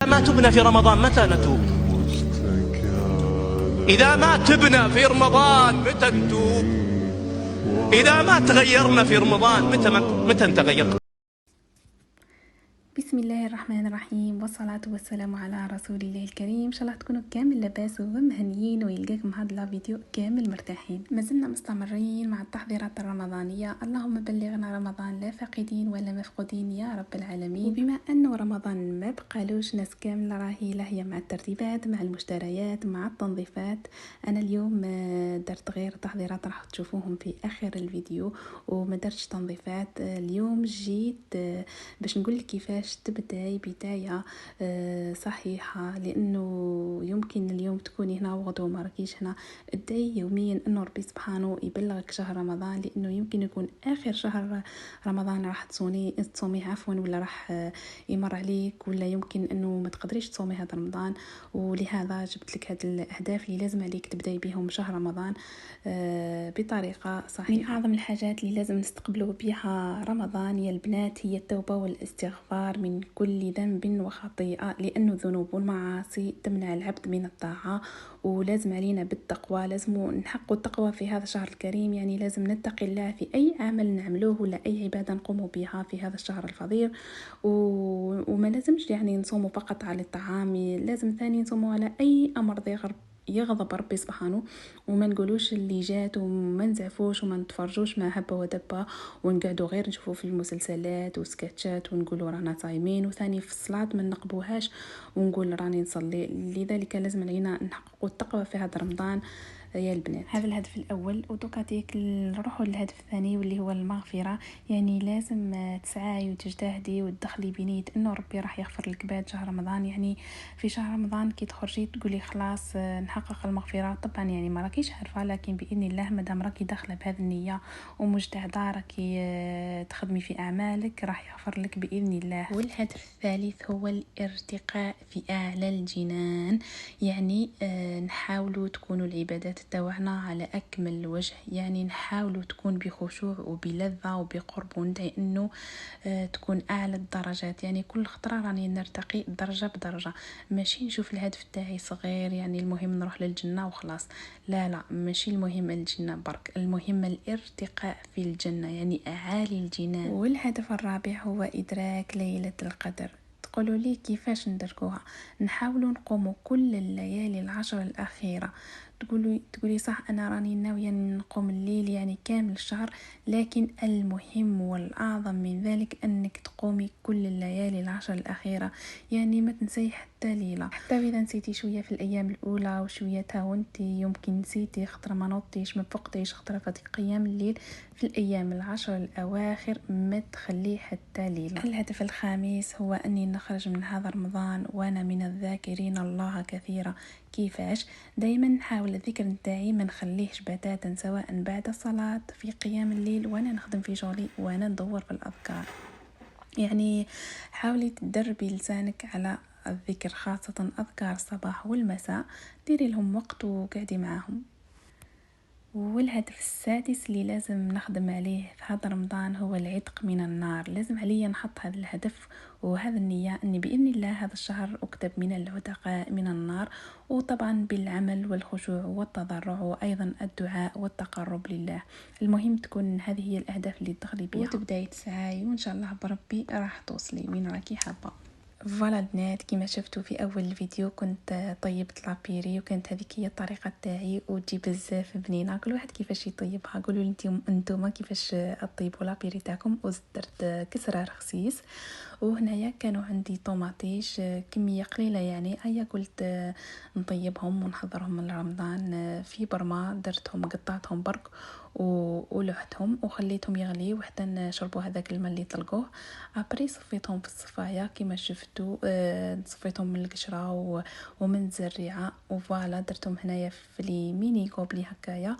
ما تبنى في رمضان متى نتوب؟ إذا ما تبنى في رمضان متى نتوب؟ إذا ما تغيرنا في رمضان متى نتغير؟ بسم الله الرحمن الرحيم، والصلاة والسلام على رسول الله الكريم. ان شاء الله تكونوا كامل لاباس ومهنيين ويلقاكم هذا الفيديو كامل مرتاحين. ما زلنا مستمرين مع التحضيرات الرمضانية. اللهم بلغنا رمضان لا فاقدين ولا مفقودين يا رب العالمين. وبما انه رمضان ما بقالوش، ناس كامله راهي لاهيه مع الترتيبات، مع المشتريات، مع التنظيفات. انا اليوم درت غير تحضيرات راح تشوفوهم في اخر الفيديو، وما درتش تنظيفات. اليوم جيت باش نقول لك كيفاش تبداي بداية صحيحة، لأنه يمكن اليوم تكوني هنا وغدوة ما راكيش هنا. ادعي يوميا أنه ربي سبحانه يبلغك شهر رمضان، لأنه يمكن يكون آخر شهر رمضان راح تصوميه ولا راح يمر عليك، ولا يمكن أنه ما تقدريش تصومي هذا رمضان. ولهذا جبت لك هذه الأهداف اللي لازم عليك تبداي بهم شهر رمضان بطريقة صحيحة. من أعظم الحاجات اللي لازم نستقبلوا بها رمضان يا البنات هي التوبة والاستغفار من كل ذنب وخطيئة، لأن الذنوب والمعاصي تمنع العبد من الطاعة. ولازم علينا بالتقوى، لازم نحقق التقوى في هذا الشهر الكريم. يعني لازم نتقي الله في أي عمل نعملوه ولا أي عبادة نقوم بها في هذا الشهر الفضيل. وما لازمش يعني نصوموا فقط على الطعام، لازم ثاني نصوموا على أي أمر يغضب ربي سبحانه. وما نقولوش اللي جات، وما نزعفوش وما نتفرجوش ما هبه ودبه، ونقعدوا غير نشوفوا في المسلسلات وسكتشات ونقولوا رانا صايمين، وثاني في الصلاه ما نقبوهاش ونقول راني نصلي. لذلك لازم علينا نحققوا التقوى في هذا رمضان يا البنات. هذا الهدف الاول. ودوكاتيك نروحوا للهدف الثاني واللي هو المغفره. يعني لازم تسعاي وتجتهدي وتدخلي بنيه انه ربي راح يغفر لك بعد شهر رمضان. يعني في شهر رمضان كي تخرجي تقولي خلاص نحقق المغفره، طبعا يعني ما راكيش عارفه، لكن باذن الله مادام راكي داخله بهذه النيه ومجتهده راكي تخدمي في اعمالك راح يغفر لك باذن الله. والهدف الثالث هو الارتقاء في اعلى الجنان. يعني نحاولوا تكونوا العبادات تاوعنا على اكمل وجه، يعني نحاولوا تكون بخشوع وبلذه وبقرب، وندعي انه تكون اعلى الدرجات. يعني كل خطره راني نرتقي درجه بدرجه، ماشي نشوف الهدف تاعي صغير يعني المهم نروح للجنه وخلاص. لا ماشي المهم الجنه برك، المهم الارتقاء في الجنه، يعني اعالي الجنان. والهدف الرابع هو ادراك ليله القدر. تقولوا لي كيفاش ندركوها؟ نحاولوا نقوموا كل الليالي العشر الأخيرة. تقولي صح، أنا راني ناوية نقوم الليل يعني كامل الشهر، لكن المهم والأعظم من ذلك أنك تقومي كل الليالي العشر الأخيرة. يعني ما تنسي حتى ليلة، حتى إذا نسيتي شوية في الأيام الأولى وشوية تاونتي يمكن نسيتي خطرة ما نوضتيش ما فقتيش خطرة فاتك قيام الليل، في الأيام العشر الأواخر ما تخلي حتى ليلة. الهدف الخامس هو أني نخرج من هذا رمضان وأنا من الذاكرين الله كثيرا. كيفاش؟ دايما نحاول الذكر نتاعي ما نخليهش بتاتا، سواء بعد الصلاة في قيام الليل وانا نخدم في شغلي وانا ندور في الأذكار. يعني حاولي تدربي لسانك على الذكر، خاصة أذكار الصباح والمساء، ديري لهم وقت وقعدي معهم. والهدف السادس اللي لازم نخدم عليه في هذا رمضان هو العتق من النار. لازم عليا نحط هذا الهدف وهذا النية أني بإذن الله هذا الشهر أكتب من العتقاء من النار، وطبعا بالعمل والخشوع والتضرع وأيضا الدعاء والتقرب لله. المهم تكون هذه هي الأهداف اللي تدخلي بها وتبداي تسعي، وإن شاء الله بربي راح توصلي وين راكي حابة. فوالا البنات، كما شفتوا في اول الفيديو كنت طيبت لابيري، وكانت هذيك هي الطريقه تاعي وتجي بزاف بنينه. كل واحد كيفاش يطيبها، قولوا لي انتم كيفاش تطيبوا لابيري تاعكم. درت كسره رخصيص، وهنايا كانوا عندي طوماطيش كميه قليله، يعني هيا قلت نطيبهم ونحضرهم لرمضان. في برما درتهم قطعتهم برك ولحتهم وخليتهم يغليوا وحتى نشربوا هذاك الماء اللي طلقوه. ابري صفيتهم في الصفايه كما شفتوا، صفيتهم من القشره ومن الزريعه، وفوالا درتهم هنايا في لي ميني كوبلي هكايا،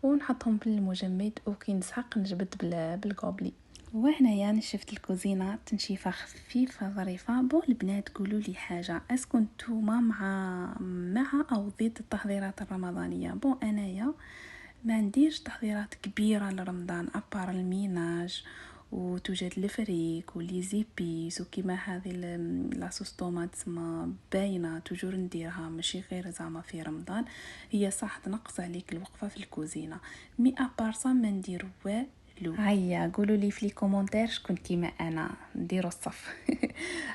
ونحطهم في المجمد وكي نسحق نجبد بالكوبلي. وهنايا نشفت الكوزينه تنشيفه خفيفه ظريفه. بون البنات قولوا لي حاجه، اسكو نتوما مع او ضد التحضيرات الرمضانيه؟ بون انايا ما نديرش تحضيرات كبيره لرمضان ابار الميناج وتوجد الفريك ولي زيبيس، وكما هذه لاصوص طوماط تسمى باينه توجور نديرها ماشي غير زعما في رمضان. هي صح تنقص عليك الوقفه في الكوزينه 100% ما نديرو والو. هيا قولوا لي في لي كومونتير شكون كيما انا نديروا الصف.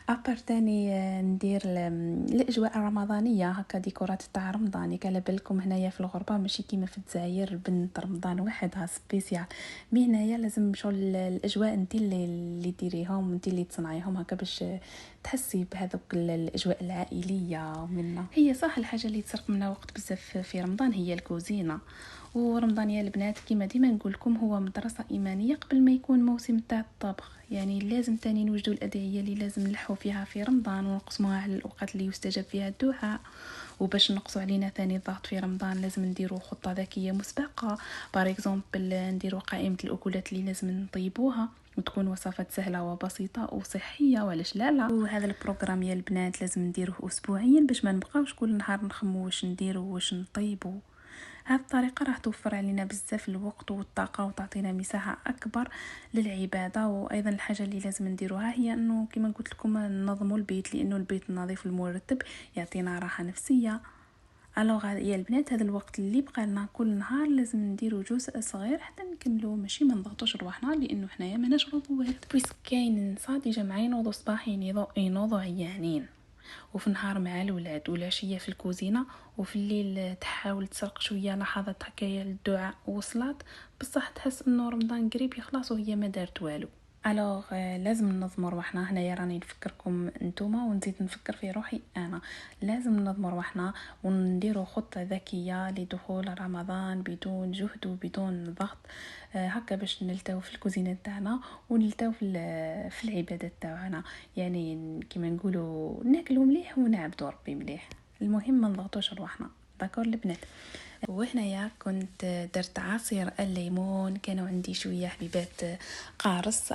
ابار تاني ندير الاجواء الرمضانيه هكا ديكورات تاع رمضان. على بالكم هنايا في الغربه ماشي كيما في الجزائر بنت رمضان وحدها سبيسيال، مي هنايا لازم شغل الاجواء انت اللي ديريهم انت اللي تصنعيهم هكا باش تحسي بهذوك الاجواء العائليه منا. هي صح الحاجه اللي تسرق منها وقت بزاف في رمضان هي الكوزينه. ورمضان يا البنات كما ديما نقول لكم هو مدرسه ايمانيه قبل ما يكون موسم تاع الطبخ. يعني لازم تاني نوجدوا الادعيه اللي لازم نلحوا فيها في رمضان ونقسموها على الاوقات اللي يستجاب فيها الدعاء. وباش نقصوا علينا ثاني الضغط في رمضان لازم نديروا خطه ذكيه مسبقه. بار اكزومبل نديروا قائمه الاكلات اللي لازم نطيبوها وتكون وصفات سهله وبسيطه وصحيه وعلاش لا. وهذا البروغرام يا البنات لازم نديروه اسبوعيا باش ما نبقاوش كل نهار نخمو واش نديروا واش نطيبوا. هذه الطريقه راح توفر علينا بزاف الوقت والطاقه وتعطينا مساحه اكبر للعباده. وايضا الحاجه اللي لازم نديروها هي انه كما قلت لكم ننظموا البيت، لانه البيت النظيف المرتب يعطينا راحه نفسيه. الوغ يا البنات هذا الوقت اللي بقى لنا كل نهار لازم نديروا جزء صغير حتى نكملوا، ماشي ما نضغطوش رواحنا لانه حنايا ما نشربوا والو. بويس كاين نساء ديجا ينوضوا صباحين ينوضوا عيانين، وفي النهار مع الولاد والعشيه في الكوزينه، وفي الليل تحاول تسرق شويه لحظات هكايا للدعاء وصلات، بصح تحس انه رمضان قريب يخلص وهي ما دارت والو. الوغ لازم ننظموا رواحنا. هنايا راني نفكركم نتوما ونزيد نفكر في روحي انا. لازم ننظموا رواحنا ونديروا خطه ذكيه لدخول رمضان بدون جهد وبدون ضغط، هكا باش نلتاو في الكوزينه تاعنا ونلتاو في العبادات تاعنا. يعني كما نقولوا ناكلوا مليح ونعبدوا ربي مليح. المهم ما نضغطوش رواحنا. داكور البنات. وهنايا كنت درت عصير الليمون، كانوا عندي شويه حبيبات قارص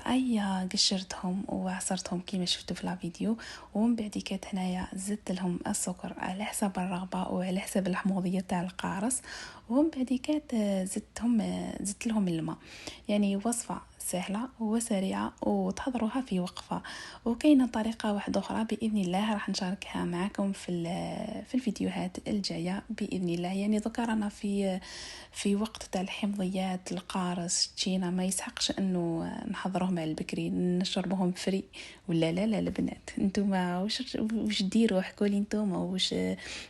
قشرتهم وعصرتهم كيما شفتوا في الفيديو. ومن بعد كانت هنايا زدت لهم السكر على حسب الرغبه وعلى حسب الحموضيه تاع القارص. ومن بعد كانت زدت لهم الماء. يعني وصفه سهله وسريعه وتحضروها في وقفه. وكاينه طريقه واحده اخرى باذن الله راح نشاركها معكم في الفيديوهات الجايه باذن الله. يعني ذكرنا في وقت تاع الحمضيات القارص تشينا ما يسحقش انه نحضروه مع البكري نشربوهم فري ولا لا البنات. نتوما واش ديروا؟ حكوا لي نتوما واش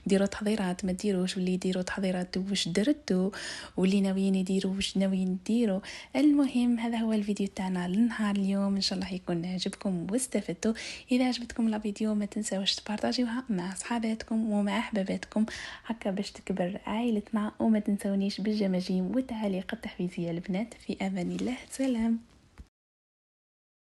ديروا تحضيرات ما ديروش، واللي يديروا تحضيرات واش درتوا، واللي ناويين يديروا واش ناويين ديروا. المهم هذا هو الفيديو تاعنا لنهار اليوم، ان شاء الله يكون عجبكم واستفدتوا. اذا عجبتكم الفيديو ما تنساوش تبارطاجيوها مع صحاباتكم ومع احباباتكم هكا باش تكبر عائلتنا. وما تنسونيش بالجماجيم والتعاليق التحفيزيه البنات. في امان الله، سلام.